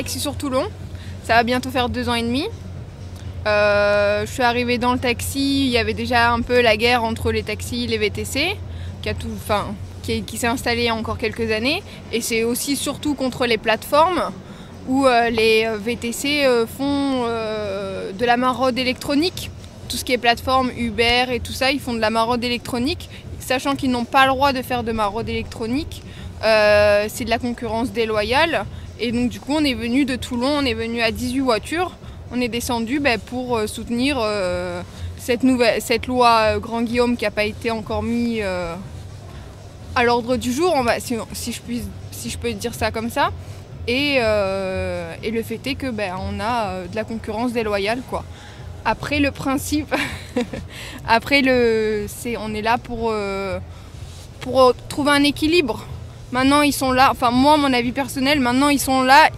taxi sur Toulon. Ça va bientôt faire 2 ans et demi. Je suis arrivée dans le taxi, il y avait déjà un peu la guerre entre les taxis et les VTC qui s'est installée il y a encore quelques années. Et c'est aussi surtout contre les plateformes où les VTC font de la maraude électronique. Tout ce qui est plateforme, Uber et tout ça, ils font de la maraude électronique, sachant qu'ils n'ont pas le droit de faire de maraude électronique. C'est de la concurrence déloyale. Et donc du coup on est venu de Toulon, on est venu à 18 voitures. On est descendu pour soutenir cette loi Grand Guillaume qui n'a pas été encore mise à l'ordre du jour, si je peux dire ça comme ça. Et le fait est que on a de la concurrence déloyale, quoi. Après le principe, on est là pour trouver un équilibre. Maintenant ils sont là, enfin moi mon avis personnel, maintenant ils sont là,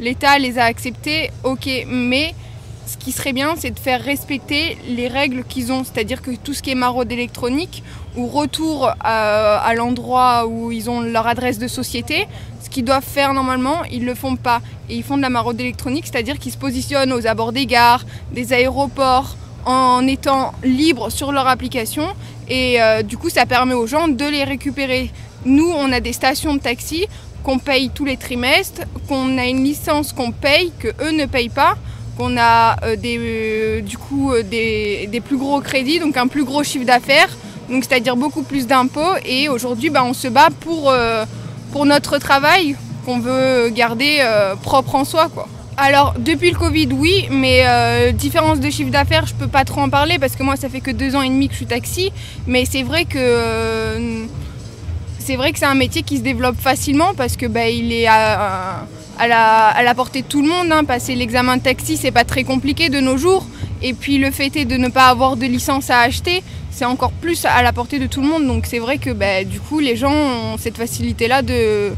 l'État les a acceptés, ok, mais ce qui serait bien c'est de faire respecter les règles qu'ils ont, c'est-à-dire que tout ce qui est maraude électronique ou retour à l'endroit où ils ont leur adresse de société, ce qu'ils doivent faire normalement, ils ne le font pas. Et ils font de la maraude électronique, c'est-à-dire qu'ils se positionnent aux abords des gares, des aéroports, en étant libres sur leur application et du coup ça permet aux gens de les récupérer. Nous, on a des stations de taxi qu'on paye tous les trimestres, qu'on a une licence qu'on paye, qu'eux ne payent pas, qu'on a des plus gros crédits, donc un plus gros chiffre d'affaires, donc c'est-à-dire beaucoup plus d'impôts. Et aujourd'hui, on se bat pour notre travail qu'on veut garder propre en soi, quoi. Alors, depuis le Covid, oui, mais différence de chiffre d'affaires, je peux pas trop en parler parce que moi, ça fait que 2 ans et demi que je suis taxi, mais c'est vrai que c'est un métier qui se développe facilement parce que il est à la portée de tout le monde. Hein. Passer l'examen de taxi, c'est pas très compliqué de nos jours. Et puis le fait est de ne pas avoir de licence à acheter, c'est encore plus à la portée de tout le monde. Donc c'est vrai que du coup les gens ont cette facilité-là de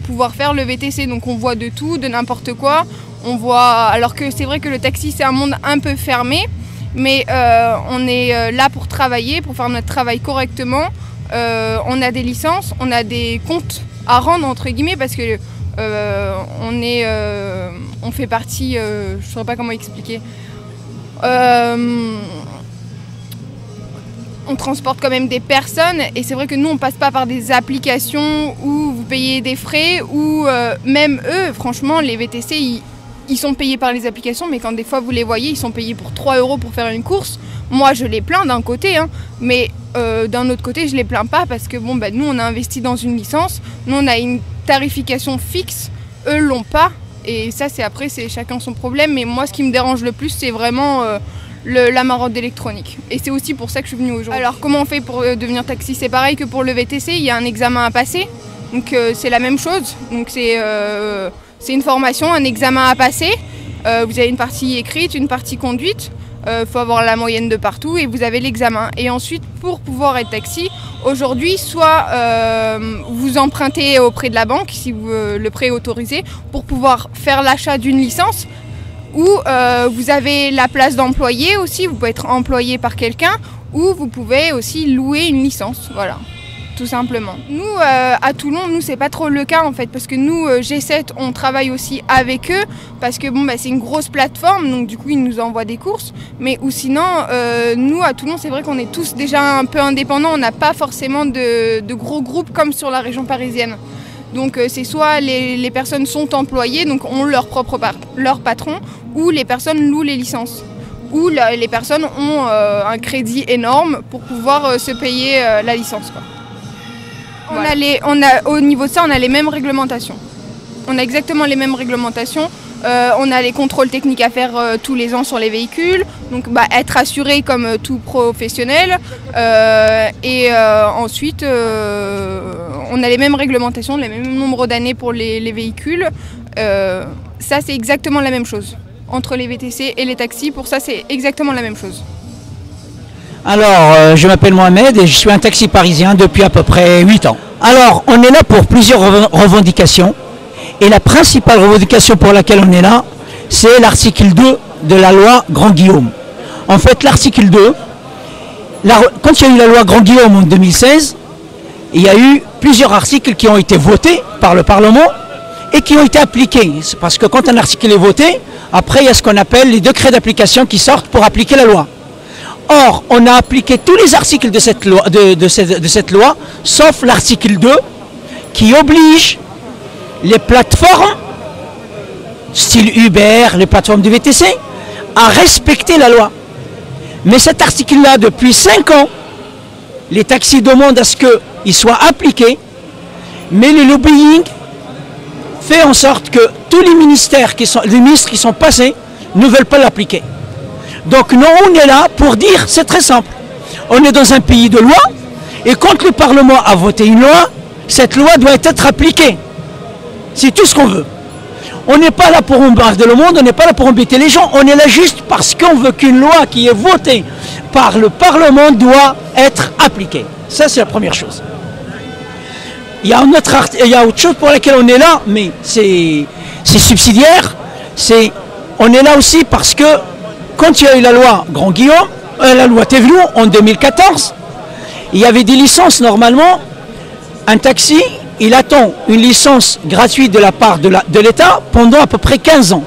pouvoir faire le VTC. Donc on voit de tout, de n'importe quoi. Alors que c'est vrai que le taxi c'est un monde un peu fermé, mais on est là pour travailler, pour faire notre travail correctement. On a des licences, on a des comptes à rendre entre guillemets parce que on fait partie, je ne saurais pas comment expliquer. On transporte quand même des personnes et c'est vrai que nous on passe pas par des applications où vous payez des frais ou même eux, franchement les VTC ils sont payés par les applications, mais quand des fois vous les voyez, ils sont payés pour 3 € pour faire une course. Moi je les plains d'un côté, hein, mais d'un autre côté je les plains pas parce que nous on a investi dans une licence, nous on a une tarification fixe, eux l'ont pas, et ça c'est chacun son problème. Mais moi ce qui me dérange le plus c'est vraiment la maraude électronique, et c'est aussi pour ça que je suis venue aujourd'hui. Alors comment on fait pour devenir taxi? C'est pareil que pour le VTC, il y a un examen à passer, donc c'est la même chose, donc c'est une formation, un examen à passer. Vous avez une partie écrite, une partie conduite. Faut avoir la moyenne de partout et vous avez l'examen. Et ensuite, pour pouvoir être taxi, aujourd'hui, soit vous empruntez auprès de la banque, si le prêt est autorisé, pour pouvoir faire l'achat d'une licence, ou vous avez la place d'employé aussi, vous pouvez être employé par quelqu'un, ou vous pouvez aussi louer une licence, voilà. Tout simplement. Nous, à Toulon, c'est pas trop le cas en fait, parce que nous, G7, on travaille aussi avec eux, parce que c'est une grosse plateforme, donc du coup, ils nous envoient des courses. Mais ou sinon, nous, à Toulon, c'est vrai qu'on est tous déjà un peu indépendants, on n'a pas forcément de gros groupes comme sur la région parisienne. Donc c'est soit les personnes sont employées, donc ont leur patron, ou les personnes louent les licences. Ou les personnes ont un crédit énorme pour pouvoir se payer la licence, quoi. Au niveau de ça, on a les mêmes réglementations. On a exactement les mêmes réglementations. On a les contrôles techniques à faire tous les ans sur les véhicules. Donc être assuré comme tout professionnel. Ensuite, on a les mêmes réglementations, les mêmes nombres d'années pour les véhicules. Ça, c'est exactement la même chose. Entre les VTC et les taxis, pour ça, c'est exactement la même chose. Alors, je m'appelle Mohamed et je suis un taxi parisien depuis à peu près 8 ans. Alors, on est là pour plusieurs revendications. Et la principale revendication pour laquelle on est là, c'est l'article 2 de la loi Grand Guillaume. En fait, l'article 2, quand il y a eu la loi Grand Guillaume en 2016, il y a eu plusieurs articles qui ont été votés par le Parlement et qui ont été appliqués. Parce que quand un article est voté, après il y a ce qu'on appelle les décrets d'application qui sortent pour appliquer la loi. Or, on a appliqué tous les articles de cette loi, de cette loi sauf l'article 2, qui oblige les plateformes, style Uber, les plateformes de VTC, à respecter la loi. Mais cet article-là, depuis 5 ans, les taxis demandent à ce qu'il soit appliqué, mais le lobbying fait en sorte que tous les ministères, les ministres qui sont passés, ne veulent pas l'appliquer. Donc nous, on est là pour dire, c'est très simple, on est dans un pays de loi, et quand le Parlement a voté une loi, cette loi doit être appliquée. C'est tout ce qu'on veut. On n'est pas là pour embarder le monde, on n'est pas là pour embêter les gens, on est là juste parce qu'on veut qu'une loi qui est votée par le Parlement doit être appliquée. Ça, c'est la première chose. Il y a autre chose pour laquelle on est là, mais c'est subsidiaire. On est là aussi parce que quand il y a eu la loi Grand Guillaume, la loi Thévenoud en 2014, il y avait des licences normalement. Un taxi, il attend une licence gratuite de la part de l'État pendant à peu près 15 ans.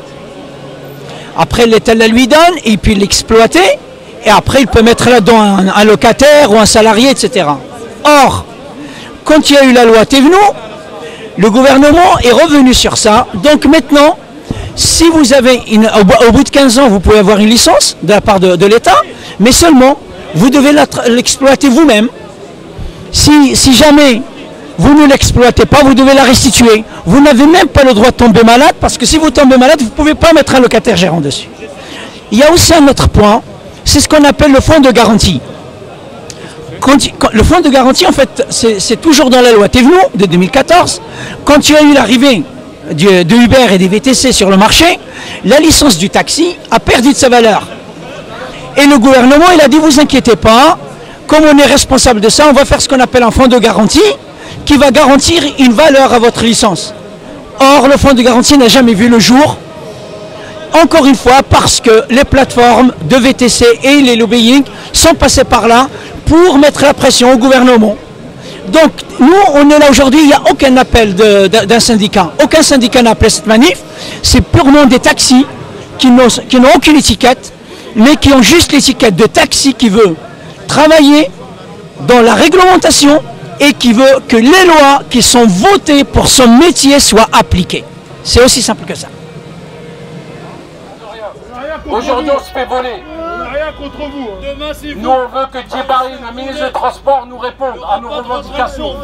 Après, l'État la lui donne, et il peut l'exploiter, et après, il peut mettre là-dedans un locataire ou un salarié, etc. Or, quand il y a eu la loi Thévenoud, le gouvernement est revenu sur ça. Donc maintenant, si vous avez au bout de 15 ans, vous pouvez avoir une licence de la part de l'État, mais seulement, vous devez l'exploiter vous-même. Si jamais vous ne l'exploitez pas, vous devez la restituer. Vous n'avez même pas le droit de tomber malade, parce que si vous tombez malade, vous ne pouvez pas mettre un locataire gérant dessus. Il y a aussi un autre point, c'est ce qu'on appelle le fonds de garantie. Le fonds de garantie, en fait, c'est toujours dans la loi Thévenoud de 2014. Quand il y a eu l'arrivée de Uber et des VTC sur le marché, la licence du taxi a perdu de sa valeur. Et le gouvernement, il a dit, vous inquiétez pas, comme on est responsable de ça, on va faire ce qu'on appelle un fonds de garantie qui va garantir une valeur à votre licence. Or, le fonds de garantie n'a jamais vu le jour, encore une fois, parce que les plateformes de VTC et les lobbying sont passés par là pour mettre la pression au gouvernement. Donc, nous, on est là aujourd'hui, il n'y a aucun appel d'un syndicat. Aucun syndicat n'a appelé cette manif. C'est purement des taxis qui n'ont aucune étiquette, mais qui ont juste l'étiquette de taxi qui veut travailler dans la réglementation et qui veut que les lois qui sont votées pour son métier soient appliquées. C'est aussi simple que ça. Aujourd'hui, on se fait voler. On n'a rien contre vous. Demain, c'est vous. Nous, on veut que Djebari, le ministre des Transports, nous réponde à nos revendications.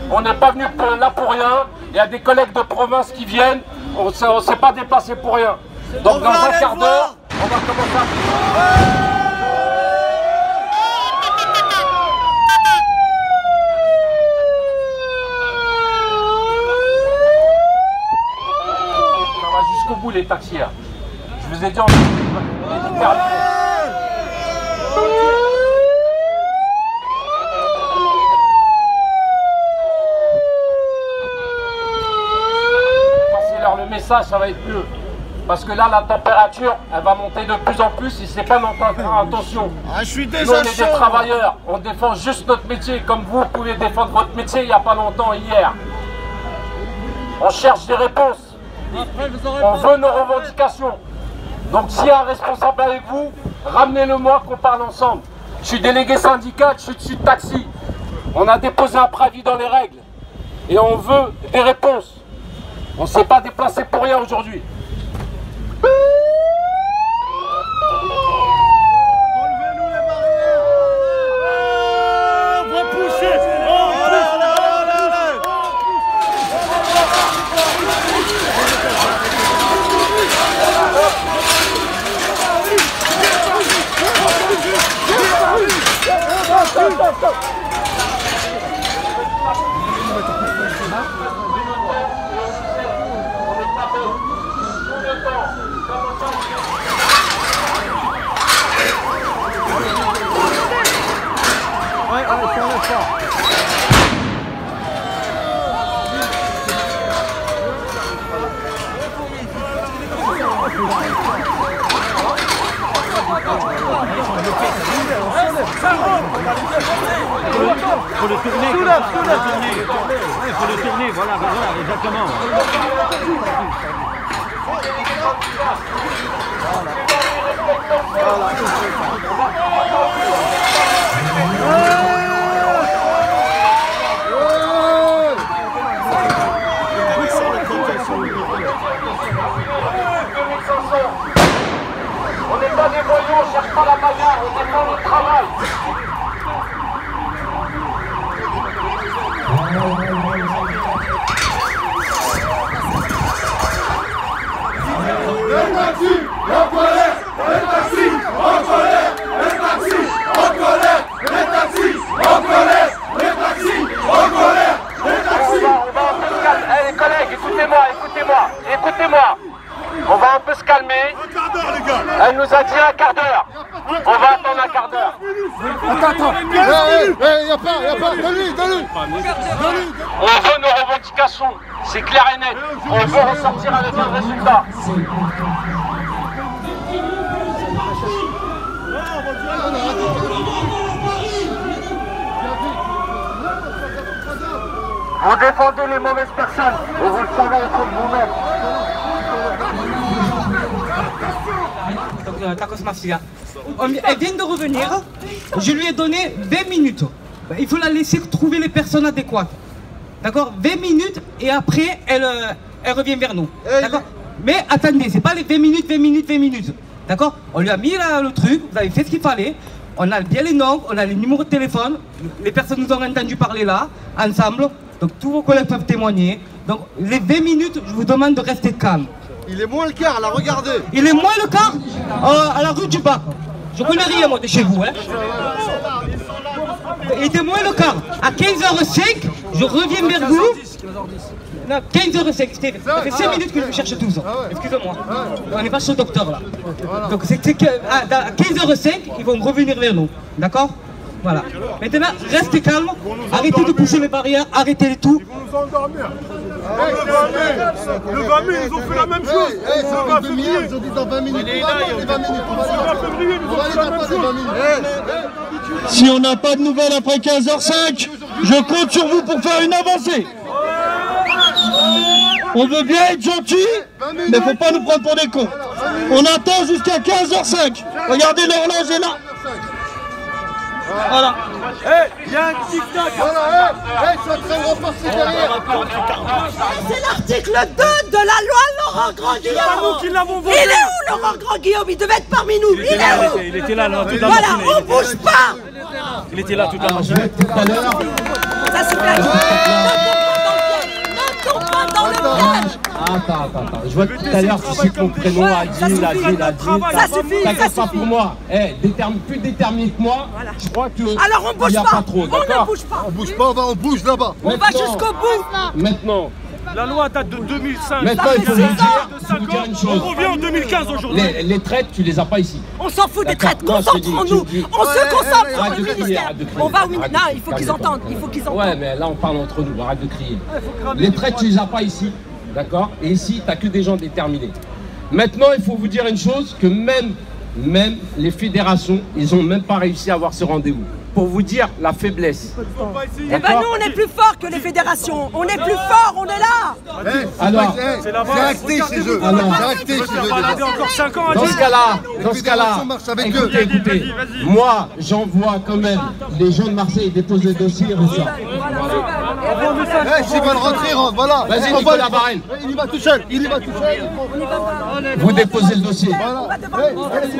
On n'est pas venu là pour rien. Il y a des collègues de province qui viennent. On ne s'est pas déplacé pour rien. Donc, dans un quart d'heure, on va commencer à... Jusqu'au bout les taxiers. Je vous ai dit en passez-leur le message, ça va être mieux. Parce que là, la température, elle va monter de plus en plus et c'est pas notre intention. Ah, je suis déjà nous, on est des travailleurs, on défend juste notre métier, comme vous pouvez défendre votre métier il n'y a pas longtemps, hier. On cherche des réponses. On veut nos revendications. Donc s'il y a un responsable avec vous, ramenez-le-moi qu'on parle ensemble. Je suis délégué syndicat, je suis dessus de taxi. On a déposé un préavis dans les règles. Et on veut des réponses. On ne s'est pas déplacé pour rien aujourd'hui. Enlevez-nous les barrières. On va pousser. Faut le tourner. Il faut le tourner, voilà, exactement. On n'est pas des voyous, on cherche pas la bagarre, on défend notre travail. Les taxis, en colère. Les taxis, en colère. Les taxis, en colère. Les taxis, en colère. Les taxis, en colère. Les taxis. On va un peu se calmer. Eh, les collègues, écoutez-moi. On va un peu se calmer. Un quart d'heure, les gars. Elle nous a dit un quart d'heure. On va attendre un quart d'heure. Attends. Y a pas. Donne-lui. On veut nos revendications. C'est clair et net. On veut ressortir avec un résultat. Vous défendez les mauvaises personnes et vous le savez entre vous-même. Donc, Tacos Mafia. Elle vient de revenir. Je lui ai donné 20 minutes. Il faut la laisser trouver les personnes adéquates. D'accord, 20 minutes et après elle revient vers nous. D'accord. Mais attendez, c'est pas les 20 minutes. D'accord. On lui a mis là, le truc, vous avez fait ce qu'il fallait. On a bien les noms, on a les numéros de téléphone. Les personnes nous ont entendu parler là, ensemble. Donc tous vos collègues peuvent témoigner. Donc les 20 minutes, je vous demande de rester calme. Il est moins le quart, là, regardez. Il est moins le quart à la rue du Bac. Je connais rien moi de chez vous. Hein. Il était moins le quart. À 15h05, je reviens vers vous. Non, 15h05, ça fait 5 minutes que je vous cherche tous. Excusez-moi. On n'est pas chez le docteur là. Donc c'est à 15h05, ils vont revenir vers nous. D'accord? Voilà. Maintenant, restez calme. Arrêtez de pousser les barrières, arrêtez tout. Ils vont nous endormir. Le 20 000, ils ont fait la même chose. Ça fait une demi-heure, je dis dans 20 minutes. On va attendre les 20 minutes. On va les attendre les 20 minutes. Si on n'a pas de nouvelles après 15h05, je compte sur vous pour faire une avancée. On veut bien être gentil, mais faut pas nous prendre pour des cons. On attend jusqu'à 15h05. Regardez, l'horloge est là. Voilà. Il y a un tic-tac. Voilà, ils sont en train de repasser derrière. C'est l'article 2 de la loi Laurent Grand-Guillaume. C'est pas nous qui l'avons voté. Il est où Laurent Grand-Guillaume? Il devait être parmi nous. Il est où? Il était là, toute la Voilà, matinée. on bouge pas. Il était là toute la matinée. Ça suffit. Ne tombe pas dans le piège. Attends. Je vois que tout à l'heure, tu sais que mon prénom a dit. Ça suffit. T'inquiète pas pour moi. Plus déterminé que moi, je crois que. Alors on bouge pas. trop, On ne bouge pas. On bouge pas, on bouge là-bas. On va jusqu'au bout. Maintenant. La loi date de 2005. Maintenant, il faut vous dire une chose. On revient en 2015 aujourd'hui. Les traites, tu les as pas ici. On s'en fout des traites. Concentrons-nous. On se concentre sur le ministère. On va au ministère. Non, il faut qu'ils entendent. Ouais, mais là, on parle entre nous. Arrête de crier. Les traites, tu les as pas ici. D'accord? Et ici, tu n'as que des gens déterminés. Maintenant, il faut vous dire une chose, que même les fédérations, ils n'ont même pas réussi à avoir ce rendez-vous. Pour vous dire la faiblesse. Eh ben nous, on est plus forts que les fédérations. On est plus forts, on est là. Alors, C'est la C'est acté chez eux. C'est acté chez eux. balader encore 5 ans à dans dire. ce cas-là, écoutez, moi, j'envoie quand même les gens de Marseille déposer le dossier et ressort. S'ils veulent rentrer, rentre, voilà. Vas-y, Nicolas Varenne. Il y va tout seul. Vous déposez le dossier. Voilà. Allez,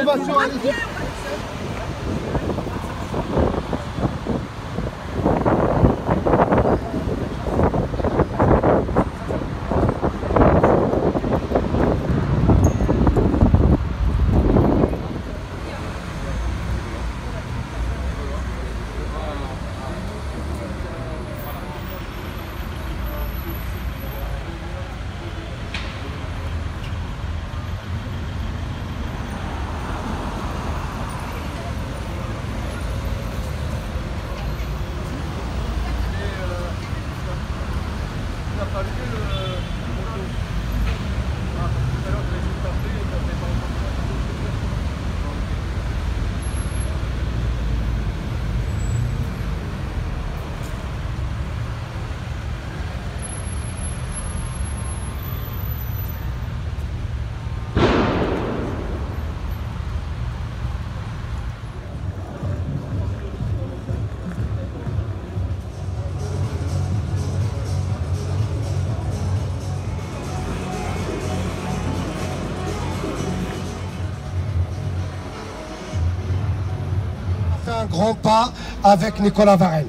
grands pas avec Nicolas Varenne.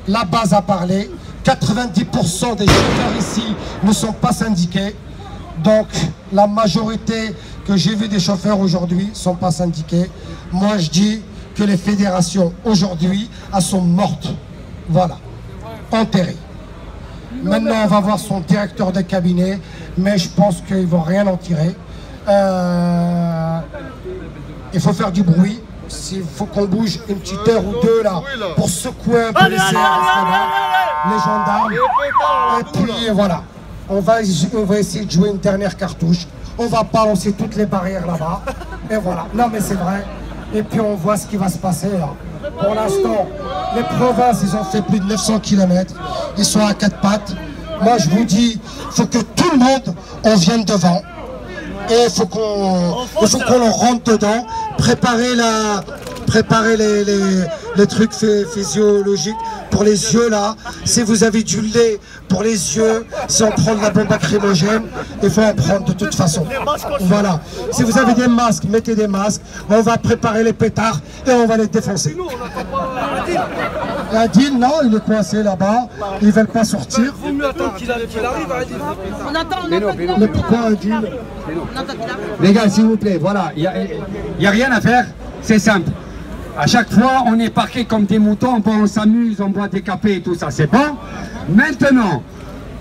La base a parlé. 90% des chauffeurs ici ne sont pas syndiqués. Donc la majorité que j'ai vu des chauffeurs aujourd'hui ne sont pas syndiqués. Moi je dis que les fédérations aujourd'hui, elles sont mortes. Voilà, enterrées. Maintenant on va voir son directeur de cabinet, mais je pense qu'ils ne vont rien en tirer. Il faut faire du bruit. S'il faut qu'on bouge une petite heure ou deux là pour secouer un peu les CRS, les gendarmes. Et puis voilà, on va essayer de jouer une dernière cartouche. On va pas lancer toutes les barrières là-bas. Et voilà, non mais c'est vrai. Et puis on voit ce qui va se passer là. Pour l'instant, les provinces, ils ont fait plus de 900 km. Ils sont à quatre pattes. Moi je vous dis, il faut que tout le monde, on vienne devant. Et il faut qu'on rentre dedans, préparer les trucs physiologiques pour les yeux là. Si vous avez du lait pour les yeux, si on prend de la bombe lacrymogène, il faut en prendre de toute façon. Voilà. Si vous avez des masques, mettez des masques. On va préparer les pétards et on va les défoncer. Adil, non, il est coincé là-bas. Ils ne veulent pas sortir. Il vaut mieux attendre qu'il arrive. On attend. Mais pourquoi Adil? Les gars, s'il vous plaît, voilà, il n'y a rien à faire, c'est simple. À chaque fois, on est parqués comme des moutons, on s'amuse, on boit des cafés et tout ça, c'est bon. Maintenant,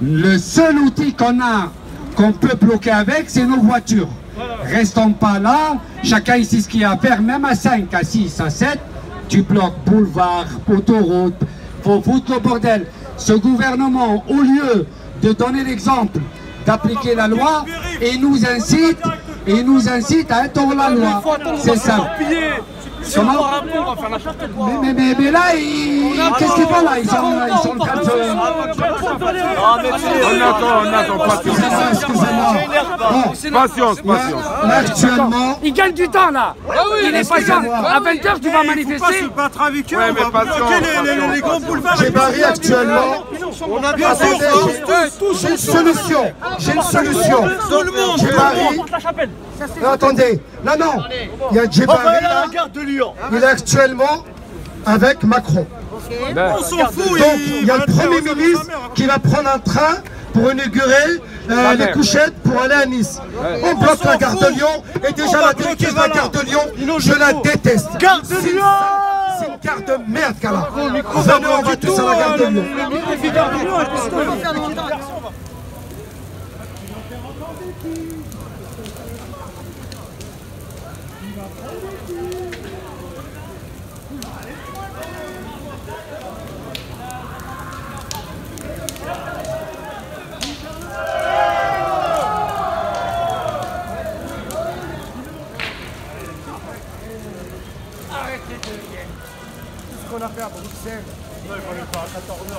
le seul outil qu'on peut bloquer avec, c'est nos voitures. Restons pas là, chacun ici ce qu'il y a à faire, même à 5, à 6, à 7, tu bloques boulevard, autoroute, faut foutre le bordel. Ce gouvernement, au lieu de donner l'exemple, d'appliquer la loi, et nous incite à être hors la loi. C'est ça. Comment? Mais là, qu'est-ce qu'ils font là? Ils sont en train de se... On attend, patience. Là, actuellement... Il gagne du temps là. Il est patient. À 20h, tu vas manifester. Il ne faut pas se battre avec eux. On va bloquer les grands boulevards. J'ai barré actuellement. On a bien sûr J'ai une solution. J'ai barré. Non, attendez. Non. Il y a Djebari là. Il est actuellement avec Macron. On s'en fout. Donc il y a le Premier ministre qui va prendre un train pour inaugurer les couchettes pour aller à Nice. On bloque la gare de Lyon et déjà la directrice de la gare de Lyon, je la déteste. C'est une gare de merde qu'elle a. Venez, on va tous à la gare de Lyon. On a fait à Bruxelles. Non, il va le faire à 14h.